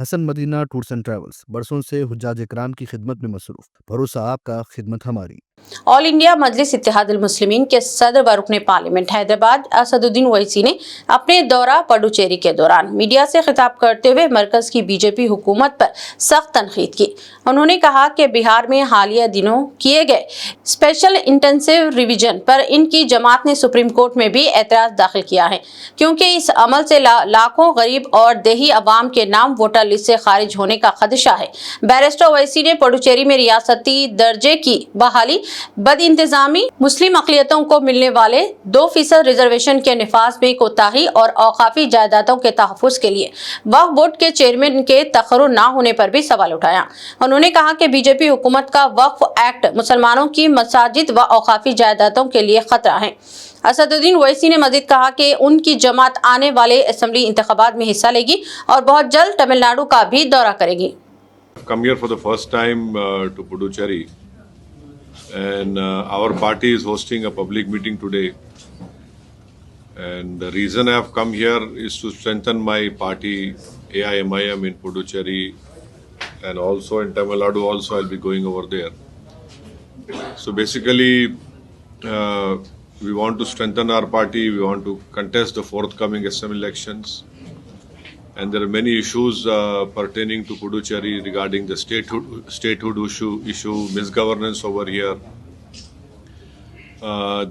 Hasan Madina tours and travels برسوں سے حجاج اکرام کی خدمت میں مصروف. بھروسہ آپ کا، خدمت ہماری. آل انڈیا مجلس اتحاد المسلمین کے صدر و رکن پارلیمنٹ حیدرآباد اسد الدین اویسی نے اپنے دورہ پڈوچیری کے دوران میڈیا سے خطاب کرتے ہوئے مرکز کی بی جے پی حکومت پر سخت تنقید کی. انہوں نے کہا کہ بہار میں حالیہ دنوں کیے گئے اسپیشل انٹینسو ریویژن پر ان کی جماعت نے سپریم کورٹ میں بھی اعتراض داخل کیا ہے، کیونکہ اس عمل سے لاکھوں غریب اور دیہی عوام کے نام ووٹر لسٹ سے خارج ہونے کا خدشہ ہے. بیرسٹر اویسی نے پڈوچیری میں ریاستی درجے کی بحالی، بد انتظامی، مسلم اقلیتوں کو ملنے والے 2% ریزرویشن کے نفاذ میں کوتاہی اور اوقافی جائیدادوں کے تحفظ کے لیے وقف بورڈ کے چیئرمین کے تقرر نہ ہونے پر بھی سوال اٹھایا. انہوں نے کہا کہ بی جے پی حکومت کا وقف ایکٹ مسلمانوں کی مساجد و اوقافی جائیدادوں کے لیے خطرہ ہے. اسد الدین اویسی نے مزید کہا کہ ان کی جماعت آنے والے اسمبلی انتخابات میں حصہ لے گی اور بہت جلد تمل ناڈو کا بھی دورہ کرے گی. Come here for the first time to Puducherry, and our party is hosting a public meeting today. And the reason I have come here is to strengthen my party AIMIM in Puducherry, and also in Tamil Nadu. Also, I'll be going over there. So basically, we want to strengthen our party. We want to contest the forthcoming assembly elections. And there are many issues pertaining to Puducherry regarding the statehood issue, misgovernance over here,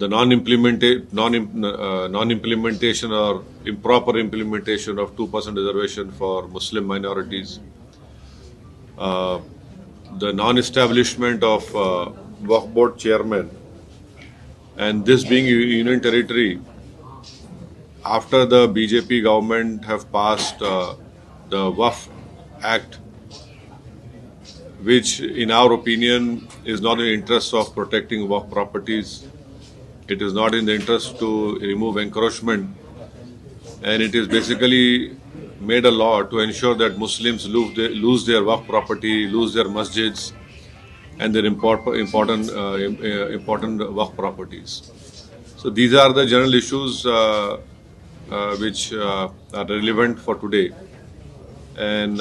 the non-implementation or improper implementation of 2% reservation for Muslim minorities, the non-establishment of Waqf Board chairman, and this being a union territory. After the BJP government have passed the Waqf Act, which in our opinion is not in the interest of protecting Waqf properties, it is not in the interest to remove encroachment, and it is basically made a law to ensure that Muslims lose their Waqf property, lose their masjids and their important Waqf properties. So these are the general issues which are relevant for today, and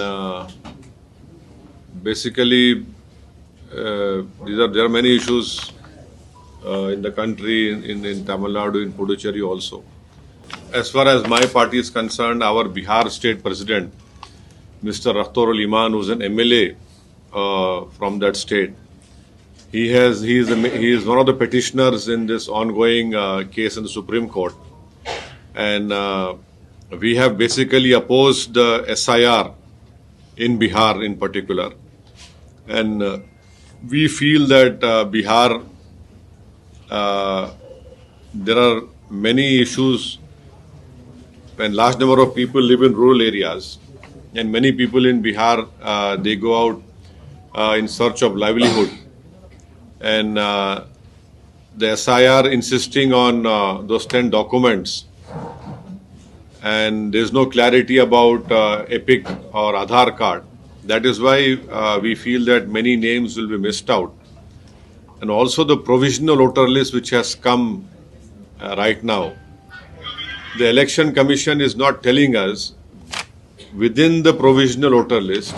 basically there are many issues in the country, in Tamil Nadu, in Puducherry also. As far as my party is concerned, our Bihar state president, Mr. Rakhtorul Iman, who is an MLA from that state, he is one of the petitioners in this ongoing case in the Supreme Court. And we have basically opposed the SIR in Bihar in particular. And we feel that Bihar, there are many issues, and large number of people live in rural areas. And many people in Bihar, they go out in search of livelihood. And the SIR insisting on those 10 documents, and there's no clarity about EPIC or Aadhaar card. That is why we feel that many names will be missed out. And also the provisional voter list which has come right now. The Election Commission is not telling us within the provisional voter list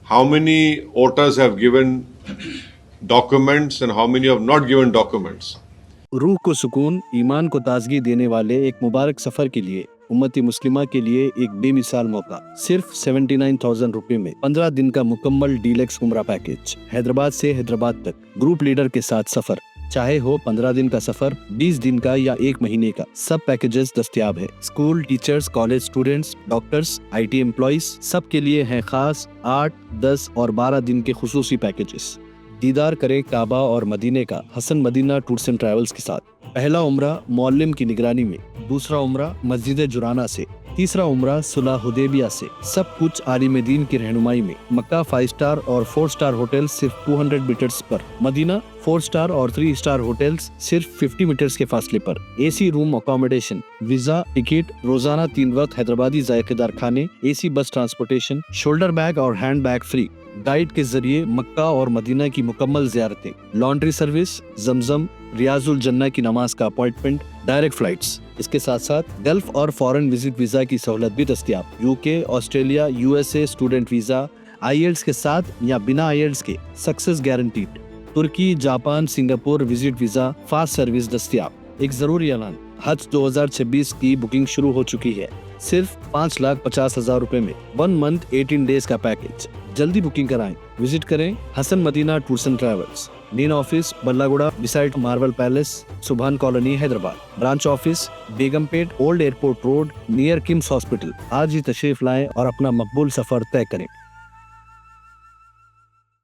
how many voters have given documents and how many have not given documents. روح کو سکون، ایمان کو تازگی دینے والے ایک مبارک سفر کے لیے امتی مسلمہ کے لیے ایک بے مثال موقع. صرف 79,000 روپے میں 15 دن کا مکمل ڈیلکس عمرہ پیکج. حیدرآباد سے حیدرآباد تک گروپ لیڈر کے ساتھ سفر، چاہے ہو 15 دن کا سفر، 20 دن کا یا 1 مہینے کا، سب پیکجز دستیاب ہے. School teachers, college students, doctors, IT employees, سب کے لیے ہیں خاص 8، 10 اور 12 دن کے خصوصی پیکجز. دیدار کریں کعبہ اور مدینے کا حسن مدینہ ٹورس اینڈ ٹریولز کے ساتھ. پہلا عمرہ معلم کی نگرانی میں، دوسرا عمرہ مسجد جرانہ سے، تیسرا عمرہ صلح حدیبیہ سے. سب کچھ عالم دین کی رہنمائی میں. مکہ 5 اسٹار اور 4 اسٹار ہوٹل صرف 200 میٹرز پر. مدینہ 4 اسٹار اور 3 اسٹار ہوٹلز صرف 50 میٹرز کے فاصلے پر. AC روم اکوموڈیشن، ویزا، ٹکٹ، روزانہ 3 وقت حیدرآبادی ذائقے دار کھانے، AC بس ٹرانسپورٹیشن، شولڈر بیگ اور ہینڈ بیگ فری. گائیڈ کے ذریعے مکہ اور مدینہ کی مکمل زیارتیں، لانڈری سروس، زمزم، ریاض الجنہ کی نماز کا اپوائنٹمنٹ، ڈائریکٹ فلائٹس. اس کے ساتھ ساتھ گلف اور فورن وزٹ ویزا کی سہولت بھی دستیاب۔ UK، Australia, USA student visa, IELTS کے ساتھ یا بنا IELTS کے success guaranteed. Turkey, Japan, Singapore visit visa fast service دستیاب۔ ایک ضروری اعلان، حج 2026 کی بکنگ شروع ہو چکی ہے، صرف 5,50,000 روپے میں 1 month 18 days کا پیکیج۔ جلدی بکنگ کرائیں۔ وزٹ کریں Hasan Madina tours and travels, main office Balagoda beside marble palace, Subhan colony, Hyderabad. Branch office Begumpet, old airport road, near KIMS hospital. آج ہی تشریف لائیں اور اپنا مقبول سفر طے کریں۔